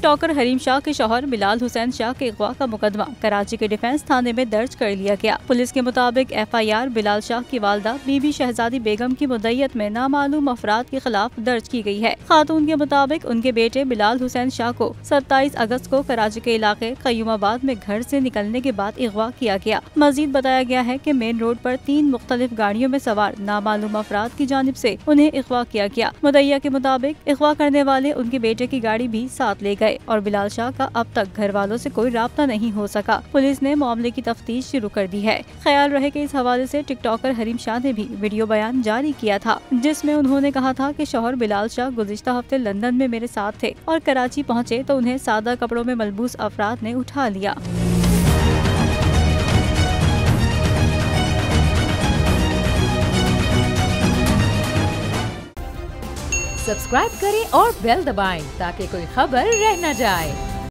TikToker Hareem Shah के शौहर बिलाल हुसैन शाह के अगवा का मुकदमा कराची के डिफेंस थाने में दर्ज कर लिया गया। पुलिस के मुताबिक FIR बिलाल शाह की वालदा बीबी शहजादी बेगम की मुद्दईयत में नामालूम अफराद के खिलाफ दर्ज की गई है। खातून के मुताबिक उनके बेटे बिलाल हुसैन शाह को 27 अगस्त को कराची के इलाके कयूमाबाद में घर से निकलने के बाद अगवा किया गया। मजीद बताया गया है कि मेन रोड पर 3 मुख्तलिफ गाड़ियों में सवार नामालूम अफराद की जानिब से उन्हें अगवा किया गया। मुद्दईया के मुताबिक अगवा करने वाले उनके बेटे की गाड़ी भी साथ ले गए और बिलाल शाह का अब तक घर वालों से कोई राब्ता नहीं हो सका। पुलिस ने मामले की तफ्तीश शुरू कर दी है। ख्याल रहे कि इस हवाले से टिकटॉकर हरीम शाह ने भी वीडियो बयान जारी किया था, जिसमें उन्होंने कहा था कि शौहर बिलाल शाह गुज़िश्ता हफ्ते लंदन में मेरे साथ थे और कराची पहुँचे तो उन्हें सादा कपड़ों में मलबूस अफराद ने उठा लिया। सब्सक्राइब करें और बेल दबाएं ताकि कोई खबर रह न जाए।